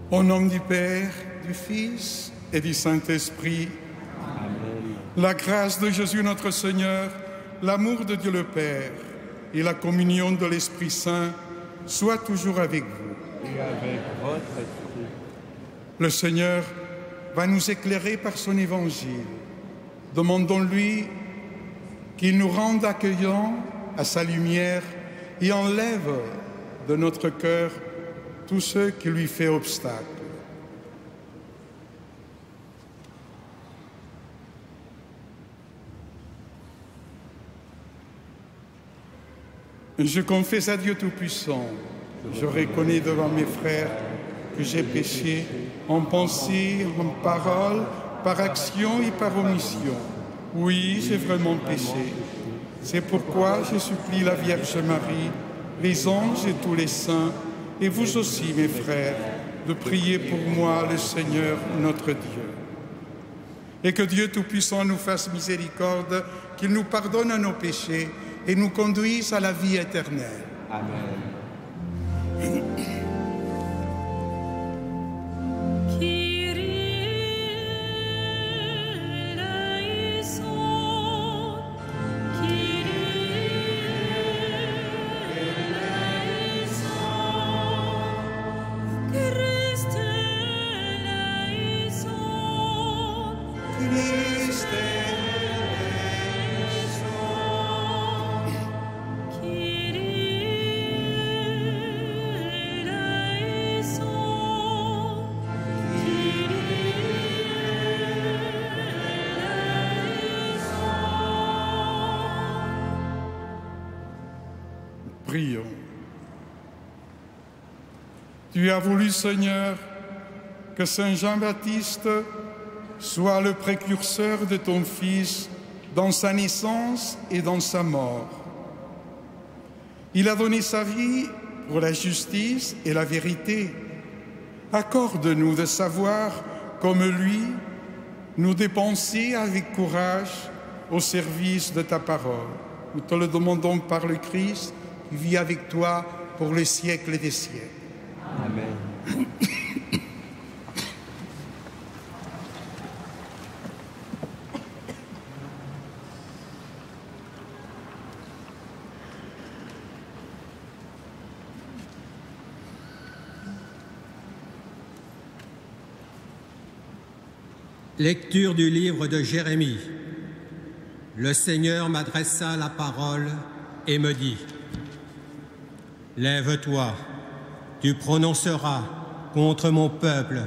Au nom du Père, du Fils et du Saint-Esprit, Amen. la grâce de Jésus notre Seigneur, l'amour de Dieu le Père et la communion de l'Esprit Saint soient toujours avec vous. Et avec votre esprit. Le Seigneur va nous éclairer par son évangile. Demandons-lui qu'il nous rende accueillants à sa lumière et enlève de notre cœur tout ce qui lui fait obstacle. Je confesse à Dieu Tout-Puissant, je reconnais devant mes frères que j'ai péché en pensée, en parole, par action et par omission. Oui, j'ai vraiment péché. C'est pourquoi je supplie la Vierge Marie, les anges et tous les saints, et vous aussi, mes frères, de prier pour moi, le Seigneur, notre Dieu. Et que Dieu Tout-Puissant nous fasse miséricorde, qu'il nous pardonne nos péchés et nous conduise à la vie éternelle. Amen. Prions. Tu as voulu, Seigneur, que Saint Jean-Baptiste soit le précurseur de ton Fils dans sa naissance et dans sa mort. Il a donné sa vie pour la justice et la vérité. Accorde-nous de savoir, comme lui, nous dépenser avec courage au service de ta parole. Nous te le demandons par le Christ, qui vit avec toi pour les siècles des siècles. Amen. Lecture du livre de Jérémie. Le Seigneur m'adressa la parole et me dit : Lève-toi, tu prononceras contre mon peuple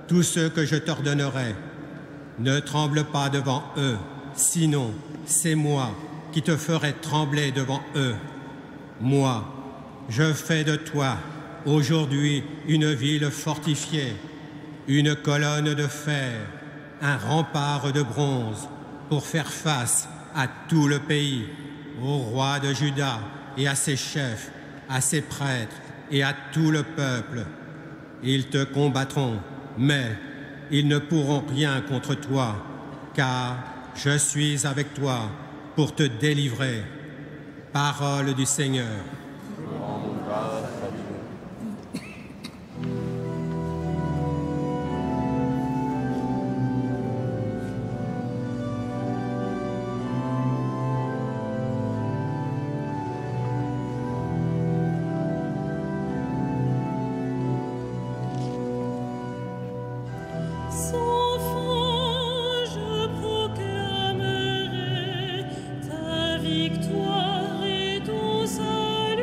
tout ce que je t'ordonnerai. Ne tremble pas devant eux, sinon c'est moi qui te ferai trembler devant eux. Moi, je fais de toi aujourd'hui une ville fortifiée, une colonne de fer, un rempart de bronze pour faire face à tout le pays, au roi de Juda et à ses chefs, à ses prêtres et à tout le peuple. Ils te combattront, mais ils ne pourront rien contre toi, car je suis avec toi pour te délivrer. Parole du Seigneur. Victoire et ton salut.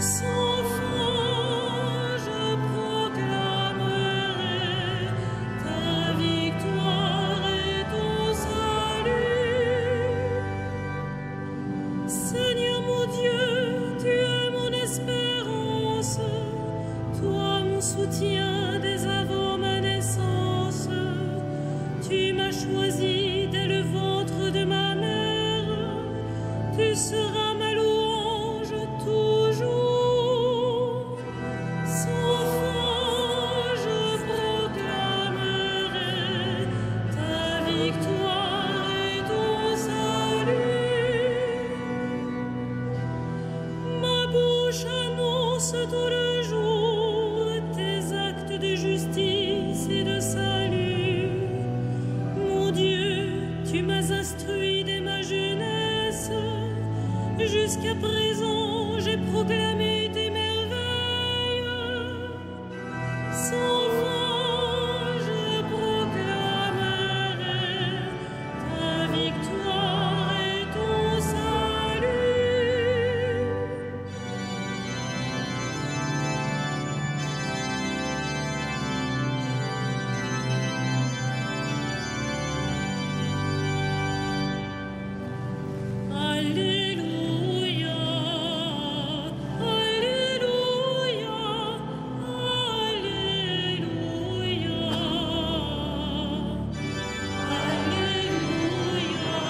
Sans fin, je proclamerai ta victoire et ton salut. Seigneur mon Dieu, tu es mon espérance, toi mon soutien dès avant ma naissance. Tu m'as choisi dès le ventre de ma mère, tu seras ma louange toujours. Sans fin, je proclamerai ta victoire et ton salut. Ma bouche annonce tout le jour tes actes de justice et de salut. Mon Dieu, tu m'as instruit dès ma jeunesse. Jusqu'à présent, j'ai proclamé tes merveilles. Sans fin, je proclamerai ta victoire et ton salut. Alléluia, Alléluia, Alléluia, Alléluia.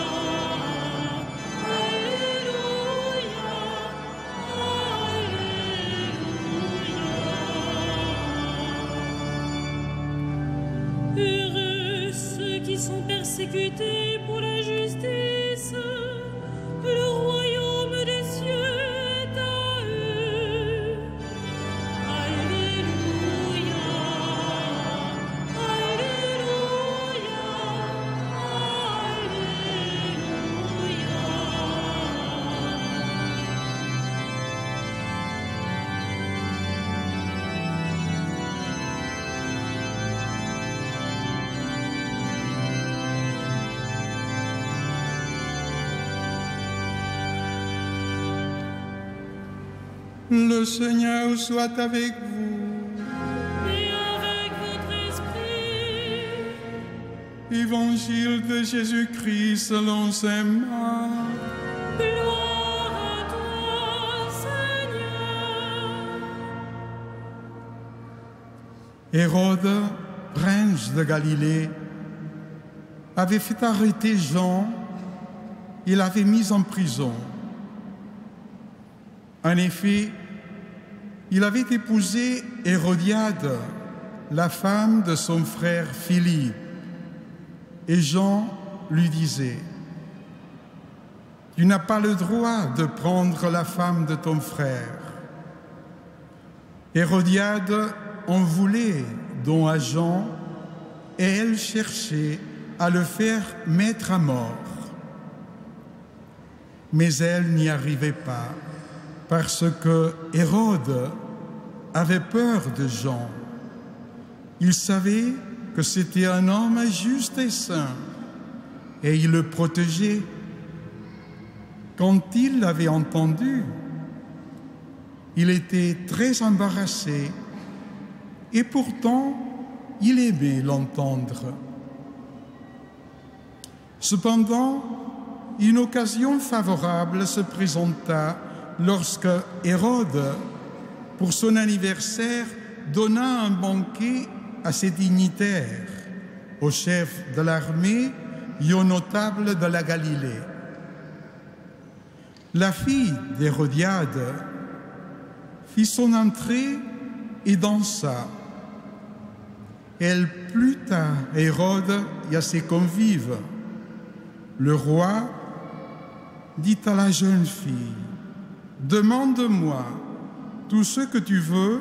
Heureux ceux qui sont persécutés pour la justice, le royaume des cieux est à eux. Alléluia, Alléluia, Le Seigneur soit avec vous. et avec votre esprit. Évangile de Jésus-Christ selon saint Marc. Gloire à toi, Seigneur. Hérode, prince de Galilée, avait fait arrêter Jean et l'avait mis en prison. En effet, il avait épousé Hérodiade, la femme de son frère Philippe, et Jean lui disait: « Tu n'as pas le droit de prendre la femme de ton frère. » Hérodiade en voulait donc à Jean, et elle cherchait à le faire mettre à mort. Mais elle n'y arrivait pas, parce que Hérode avait peur de Jean. Il savait que c'était un homme juste et saint, et il le protégeait. Quand il l'avait entendu, il était très embarrassé, et pourtant il aimait l'entendre. Cependant, une occasion favorable se présenta lorsque Hérode, pour son anniversaire, donna un banquet à ses dignitaires, aux chefs de l'armée et aux notables de la Galilée. La fille d'Hérodiade fit son entrée et dansa. Elle plut à Hérode et à ses convives. Le roi dit à la jeune fille: « Demande-moi tout ce que tu veux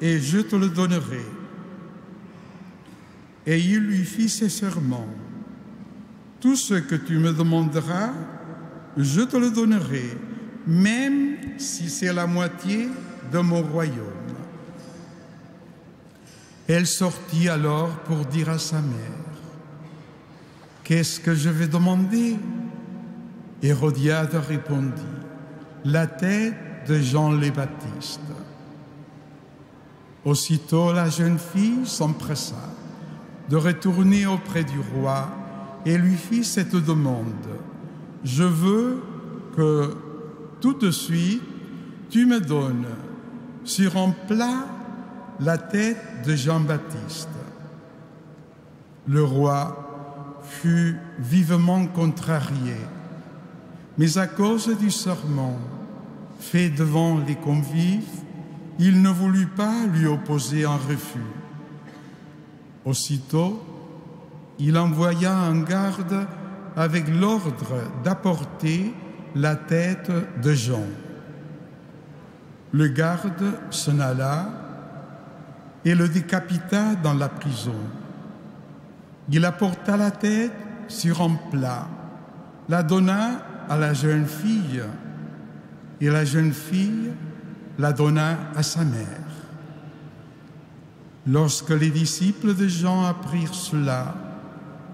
et je te le donnerai. » Et il lui fit ce serment: « Tout ce que tu me demanderas, je te le donnerai, même si c'est la moitié de mon royaume. » Elle sortit alors pour dire à sa mère: « Qu'est-ce que je vais demander ?» Hérodiade répondit: « La tête de Jean le Baptiste. Aussitôt, la jeune fille s'empressa de retourner auprès du roi et lui fit cette demande. « Je veux que tout de suite tu me donnes sur un plat la tête de Jean-Baptiste. » Le roi fut vivement contrarié, mais à cause du serment fait devant les convives, il ne voulut pas lui opposer un refus. Aussitôt, il envoya un garde avec l'ordre d'apporter la tête de Jean. Le garde s'en alla et le décapita dans la prison. Il apporta la tête sur un plat, la donna à la jeune fille, et la jeune fille la donna à sa mère. Lorsque les disciples de Jean apprirent cela,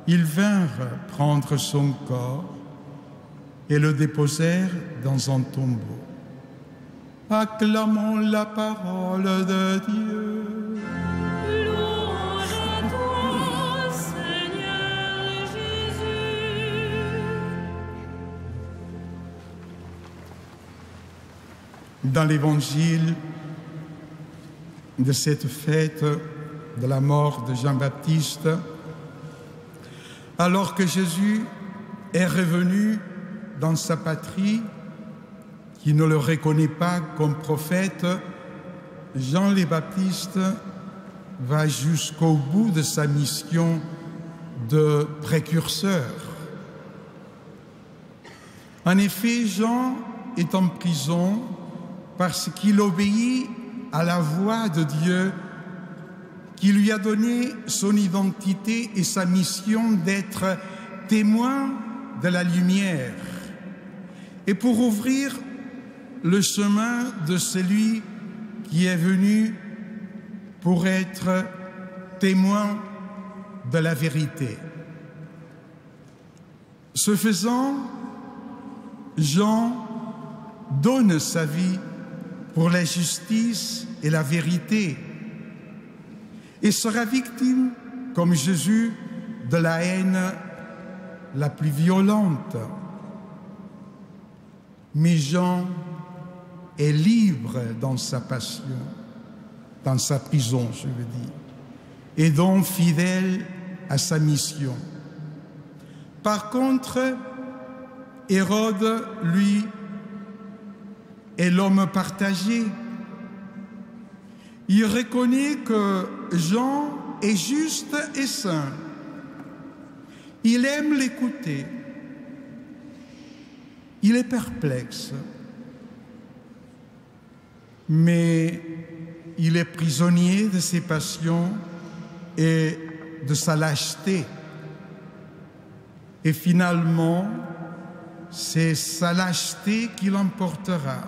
ils vinrent prendre son corps et le déposèrent dans un tombeau. Acclamons la parole de Dieu. Louange à toi, Seigneur Jésus. Dans l'évangile de cette fête de la mort de Jean-Baptiste, alors que Jésus est revenu dans sa patrie, qui ne le reconnaît pas comme prophète, Jean le Baptiste va jusqu'au bout de sa mission de précurseur. En effet, Jean est en prison parce qu'il obéit à la voix de Dieu qui lui a donné son identité et sa mission d'être témoin de la lumière. Et pour ouvrir le chemin de celui qui est venu pour être témoin de la vérité. Ce faisant, Jean donne sa vie pour la justice et la vérité et sera victime, comme Jésus, de la haine la plus violente. Mais Jean est libre dans sa passion, dans sa prison, je veux dire, et donc fidèle à sa mission. Par contre, Hérode, lui, est l'homme partagé. Il reconnaît que Jean est juste et saint. Il aime l'écouter. Il est perplexe. Mais il est prisonnier de ses passions et de sa lâcheté. Et finalement, c'est sa lâcheté qui l'emportera.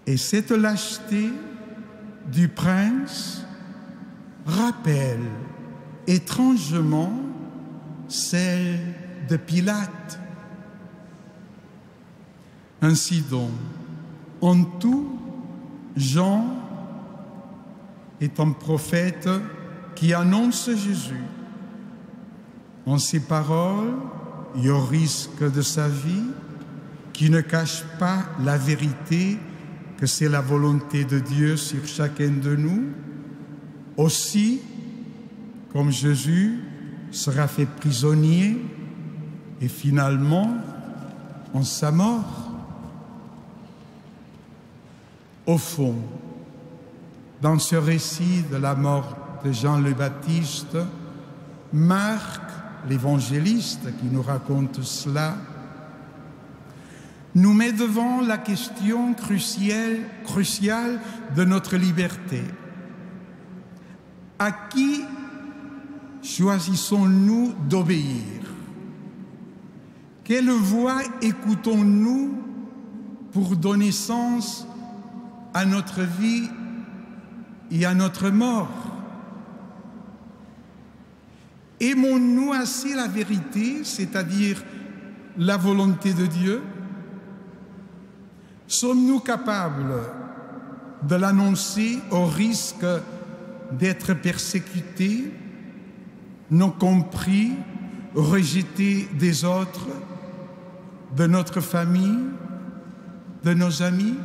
Et cette lâcheté du prince rappelle étrangement celle de Pilate. Ainsi donc, en tout, Jean est un prophète qui annonce Jésus. En ses paroles et au risque de sa vie, qui ne cache pas la vérité que c'est la volonté de Dieu sur chacun de nous, aussi, comme Jésus sera fait prisonnier et finalement en sa mort. Au fond, dans ce récit de la mort de Jean le Baptiste, Marc, l'évangéliste qui nous raconte cela, nous met devant la question cruciale de notre liberté. À qui choisissons-nous d'obéir? Quelle voix écoutons-nous pour donner sens à notre vie et à notre mort? Aimons-nous assez la vérité, c'est-à-dire la volonté de Dieu? Sommes-nous capables de l'annoncer au risque d'être persécutés, non compris, rejetés des autres, de notre famille, de nos amis?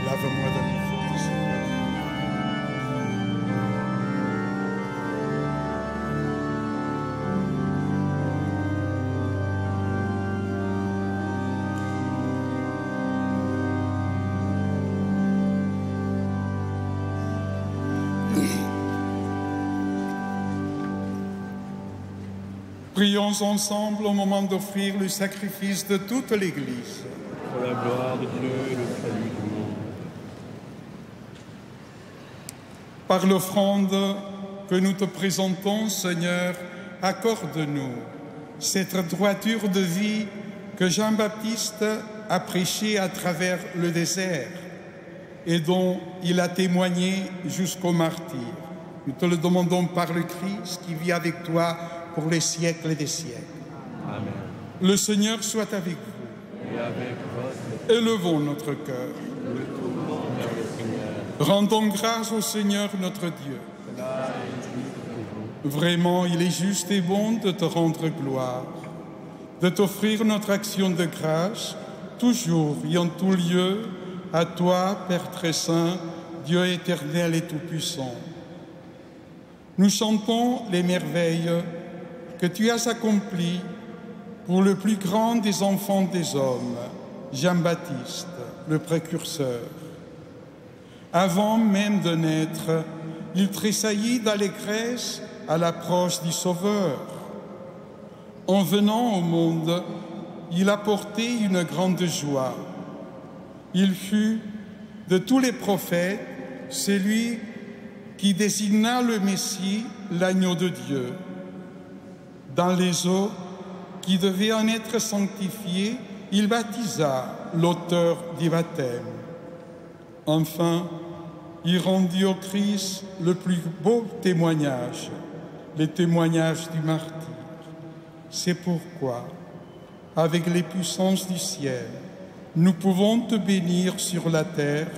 Lave-moi de mes fautes, Seigneur. Prions ensemble au moment d'offrir le sacrifice de toute l'Église. Pour la gloire de Dieu et le salut du monde. Par l'offrande que nous te présentons, Seigneur, accorde-nous cette droiture de vie que Jean-Baptiste a prêchée à travers le désert et dont il a témoigné jusqu'au martyre. Nous te le demandons par le Christ qui vit avec toi pour les siècles des siècles. Amen. Le Seigneur soit avec vous. Et avec votre Élevons notre cœur. le tourment vers le Seigneur. Rendons grâce au Seigneur notre Dieu. Cela est juste pour vous. Vraiment, il est juste et bon de te rendre gloire, de t'offrir notre action de grâce, toujours et en tout lieu, à toi, Père très saint, Dieu éternel et tout-puissant. Nous chantons les merveilles que tu as accomplies pour le plus grand des enfants des hommes, Jean-Baptiste, le précurseur. Avant même de naître, il tressaillit d'allégresse à l'approche du Sauveur. En venant au monde, il apportait une grande joie. Il fut, de tous les prophètes, celui qui désigna le Messie, l'agneau de Dieu. Dans les eaux qui devaient en être sanctifiées, il baptisa l'auteur du baptême. Enfin, il rendit au Christ le plus beau témoignage, le témoignage du martyr. C'est pourquoi, avec les puissances du ciel, nous pouvons te bénir sur la terre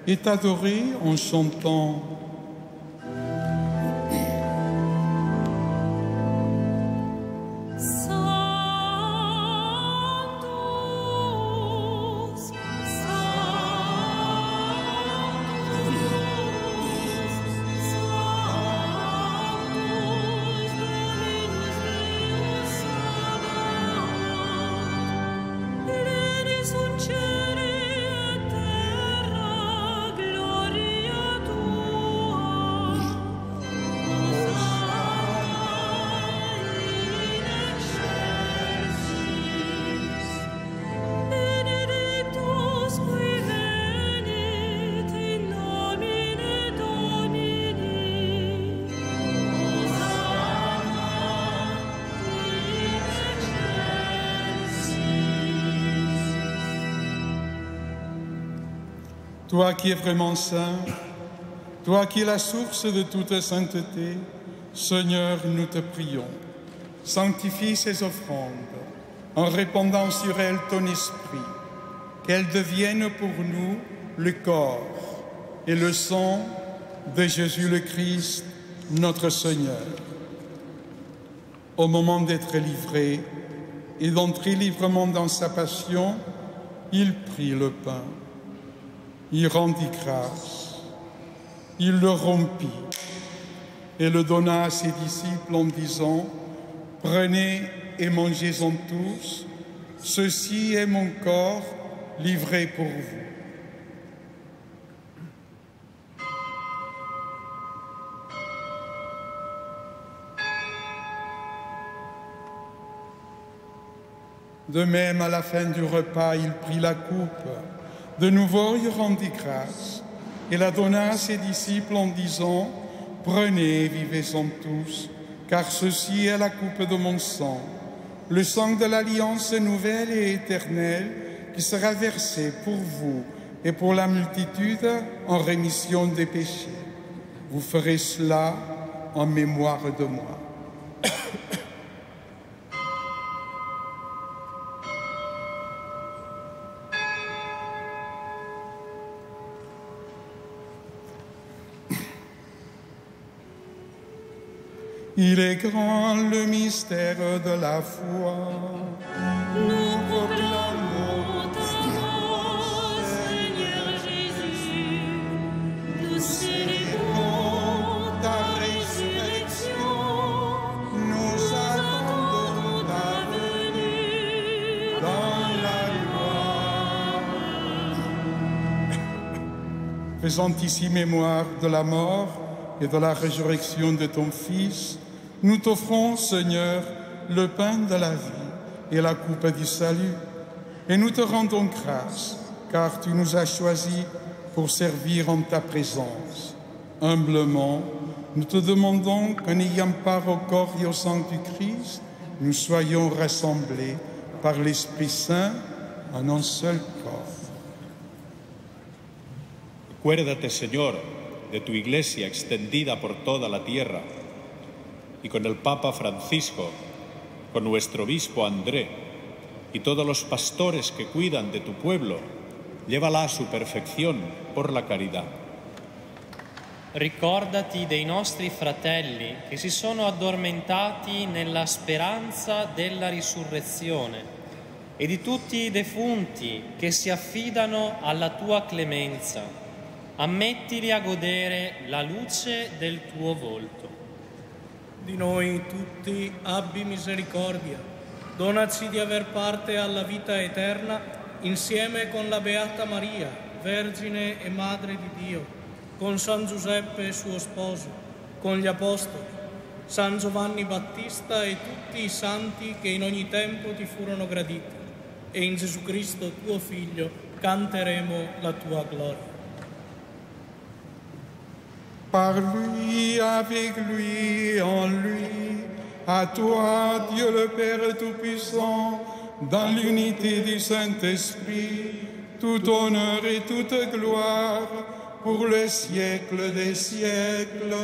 et t'adorer en chantant. Gloria tua. toi qui es vraiment saint, toi qui es la source de toute sainteté, Seigneur, nous te prions. Sanctifie ces offrandes en répandant sur elles ton esprit, qu'elles deviennent pour nous le corps et le sang de Jésus le Christ, notre Seigneur. Au moment d'être livré et d'entrer librement dans sa passion, il prit le pain, il rendit grâce, il le rompit et le donna à ses disciples en disant « Prenez et mangez-en tous, ceci est mon corps livré pour vous. » De même, à la fin du repas, il prit la coupe. De nouveau, il rendit grâce et la donna à ses disciples en disant « Prenez et vivez-en tous, car ceci est la coupe de mon sang, le sang de l'alliance nouvelle et éternelle qui sera versé pour vous et pour la multitude en rémission des péchés. Vous ferez cela en mémoire de moi. » Il est grand le mystère de la foi. Nous proclamons ta mort, Seigneur Jésus. Nous célébrons ta résurrection. Nous attendons ta venue dans la gloire. Faisant ici mémoire de la mort et de la résurrection de ton Fils, nous t'offrons, Seigneur, le pain de la vie et la coupe du salut. Et nous te rendons grâce, car tu nous as choisis pour servir en ta présence. Humblement, nous te demandons qu'en ayant part au corps et au sang du Christ, nous soyons rassemblés par l'Esprit Saint en un seul corps. Acuérdate, Señor, de tu Iglesia extendida por toda la tierra, y con el Papa Francisco, con nuestro obispo André y todos los pastores que cuidan de tu pueblo, llévala a su perfección por la caridad. Ricordati dei nostri fratelli che si sono addormentati nella speranza della risurrezione e di tutti i defunti che si affidano alla tua clemenza. Ammettili a godere la luce del tuo volto. Di noi tutti abbi misericordia, donaci di aver parte alla vita eterna insieme con la Beata Maria, Vergine e Madre di Dio, con San Giuseppe suo sposo, con gli Apostoli, San Giovanni Battista e tutti i santi che in ogni tempo ti furono graditi, e in Gesù Cristo tuo Figlio canteremo la tua gloria. Par lui, avec lui, en lui, à toi, Dieu le Père Tout-Puissant, dans l'unité du Saint-Esprit, tout honneur et toute gloire pour le siècle des siècles.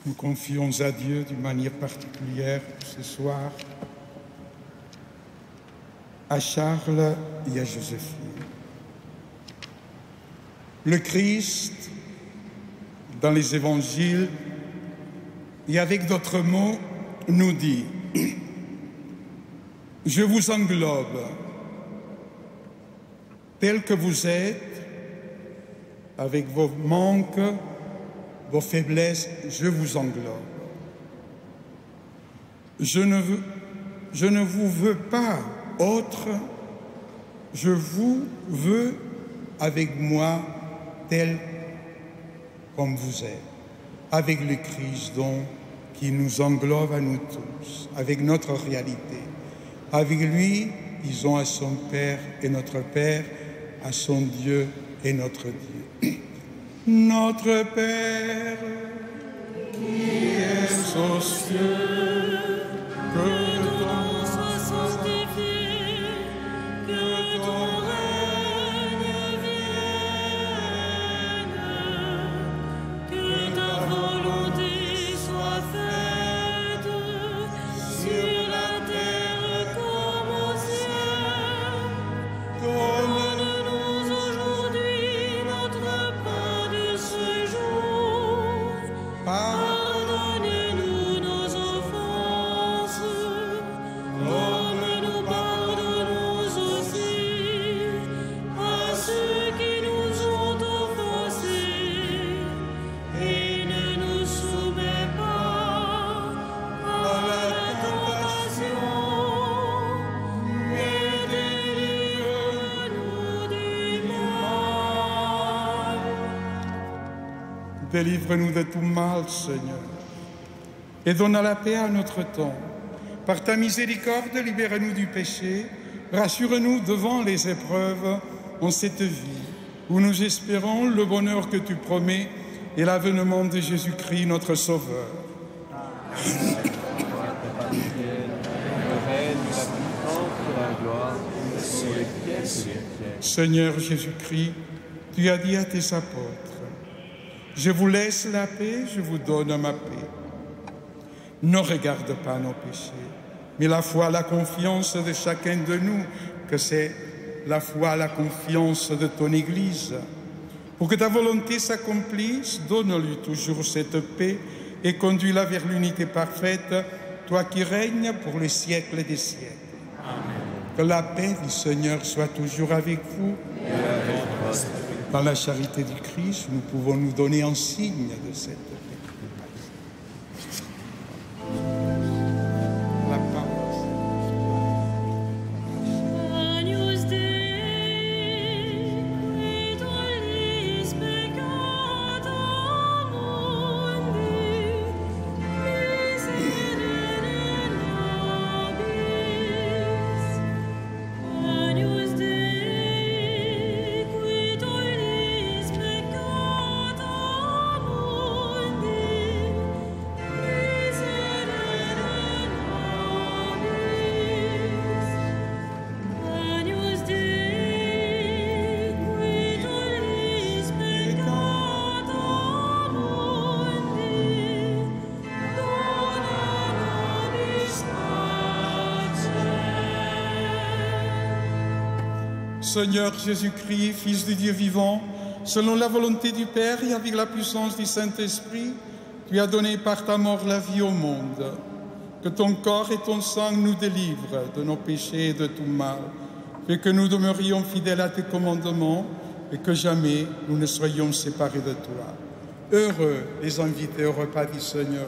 Nous confions à Dieu d'une manière particulière ce soir à Charles et à Joséphine. Le Christ, dans les évangiles et avec d'autres mots, nous dit « Je vous englobe tel que vous êtes, avec vos manques, vos faiblesses, je vous englobe. Je ne vous veux pas autre, je vous veux avec moi tel comme vous êtes, avec le Christ donc qui nous englobe à nous tous, avec notre réalité. Avec lui, disons à son Père et notre Père, à son Dieu et notre Dieu. Notre Père, qui es aux cieux, que ton nom soit sanctifié, que ton règne vienne, que ta volonté soit faite sur la terre comme au ciel. Donne-nous aujourd'hui notre pain de ce jour. Pardonnez-nous nos offenses, comme nous pardonnons aussi à ceux qui nous ont offensés. Et ne nous soumets pas à la tentation, mais délivre-nous du mal. Délivre-nous de tout mal, Seigneur, et donne la paix à notre temps. Par ta miséricorde, libère-nous du péché, rassure-nous devant les épreuves en cette vie, où nous espérons le bonheur que tu promets et l'avènement de Jésus-Christ, notre Sauveur. Le règne, la puissance et la gloire pour les siècles des siècles. Seigneur Jésus-Christ, tu as dit à tes apôtres, je vous laisse la paix, je vous donne ma paix. Ne regarde pas nos péchés, mais la foi, la confiance de chacun de nous, que c'est la foi, la confiance de ton Église. Pour que ta volonté s'accomplisse, donne-lui toujours cette paix et conduis-la vers l'unité parfaite, toi qui règnes pour les siècles des siècles. Amen. Que la paix du Seigneur soit toujours avec vous. Dans la charité du Christ, nous pouvons nous donner un signe de cette paix. La paix. Agnus Dei, qui tollis peccata mundi, miserere nobis. Agnus Dei, qui tollis peccata mundi, miserere nobis. Agnus Dei, qui tollis peccata mundi, dona nobis pace. Seigneur Jésus-Christ, Fils du Dieu vivant, selon la volonté du Père et avec la puissance du Saint-Esprit, tu as donné par ta mort la vie au monde. Que ton corps et ton sang nous délivrent de nos péchés et de tout mal, et que nous demeurions fidèles à tes commandements et que jamais nous ne soyons séparés de toi. Heureux les invités au repas du Seigneur.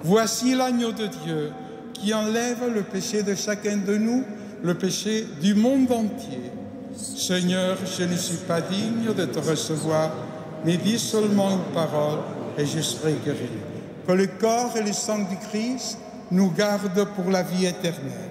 Voici l'agneau de Dieu qui enlève le péché de chacun de nous, le péché du monde entier. Seigneur, je ne suis pas digne de te recevoir, mais dis seulement une parole et je serai guéri. Que le corps et le sang du Christ nous gardent pour la vie éternelle.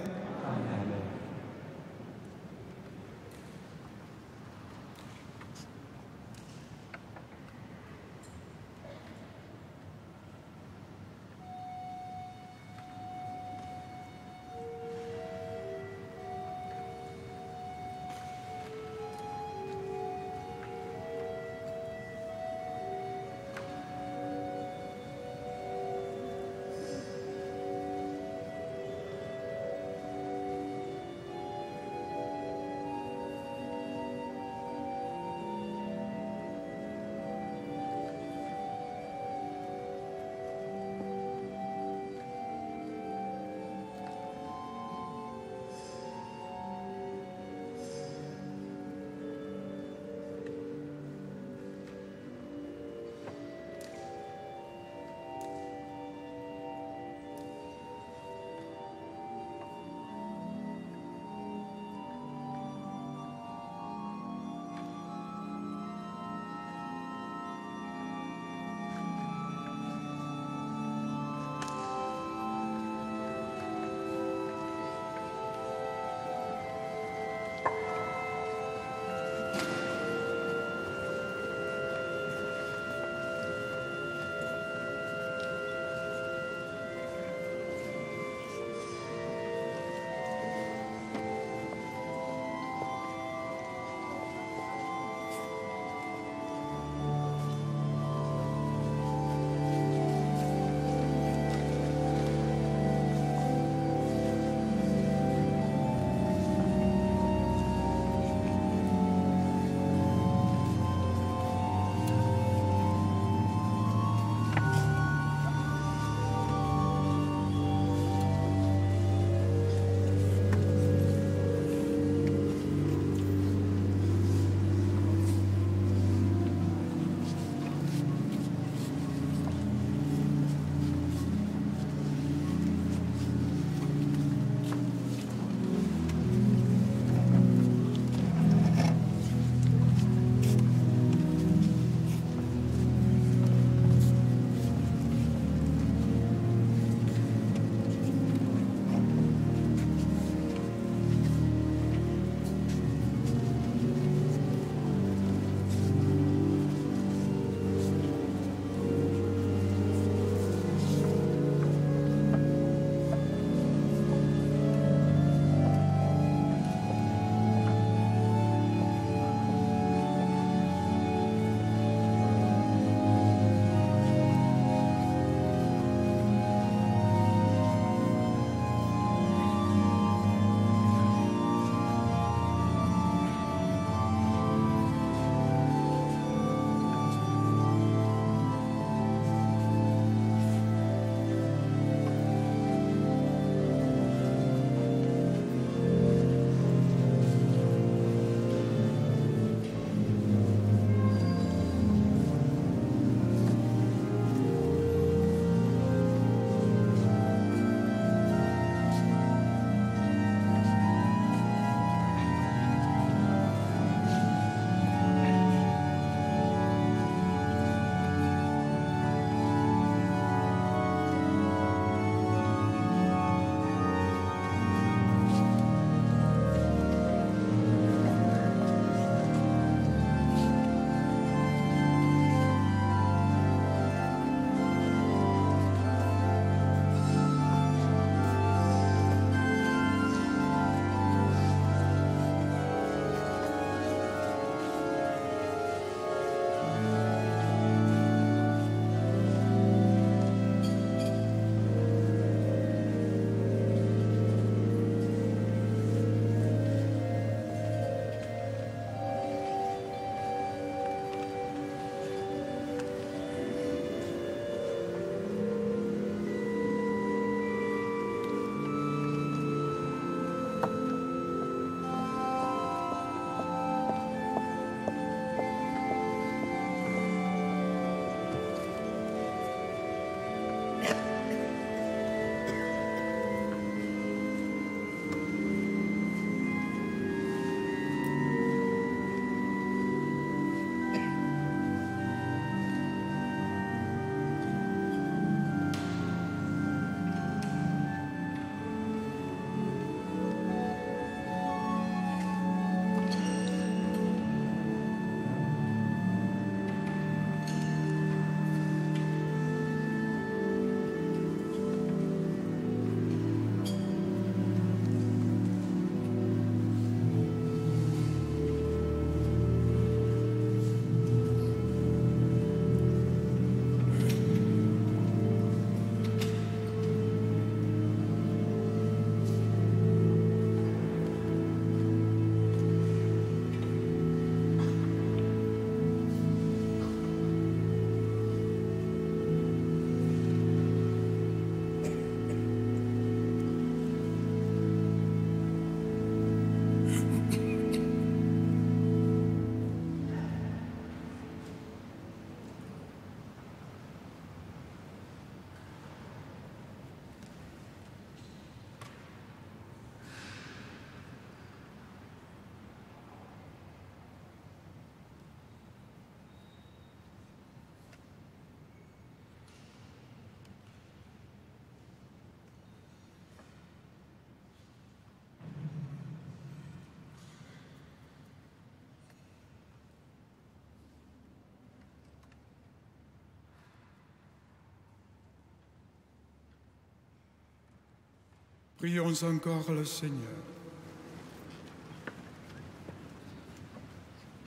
Prions encore le Seigneur.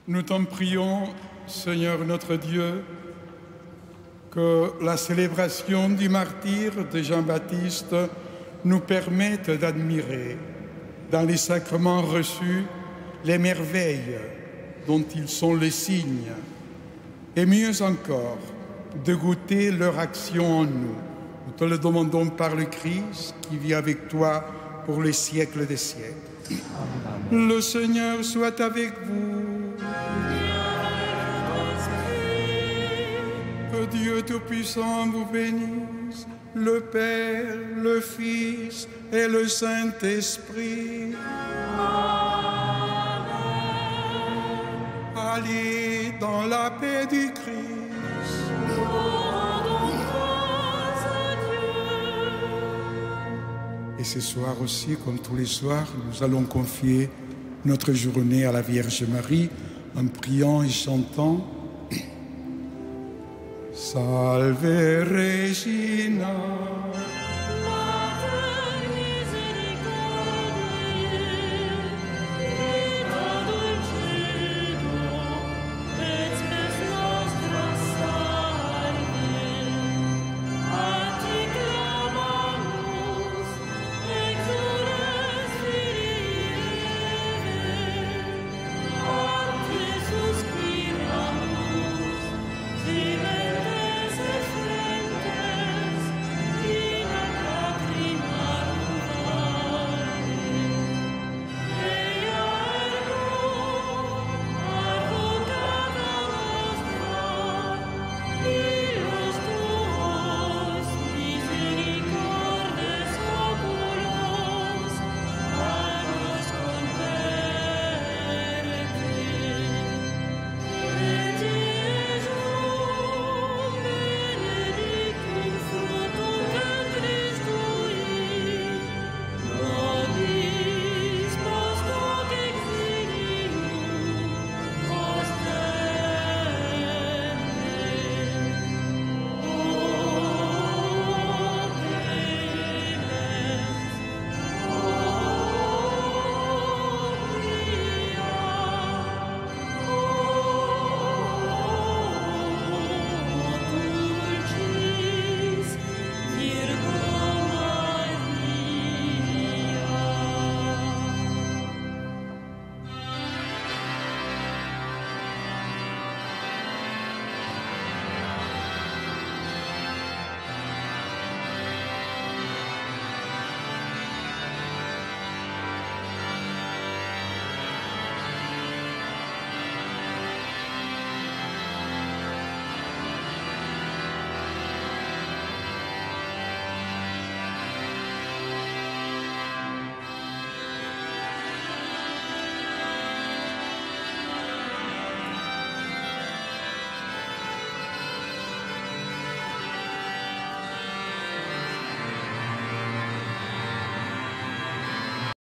Nous t'en prions, Seigneur notre Dieu, que la célébration du martyre de Jean-Baptiste nous permette d'admirer, dans les sacrements reçus, les merveilles dont ils sont les signes, et mieux encore, de goûter leur action en nous. Nous te le demandons par le Christ qui vit avec toi pour les siècles des siècles. Amen. Le Seigneur soit avec vous. Que Dieu Tout-Puissant vous bénisse, le Père, le Fils et le Saint-Esprit. Amen. Allez dans la paix du Christ. Et ce soir aussi, comme tous les soirs, nous allons confier notre journée à la Vierge Marie en priant et chantant Salve Regina.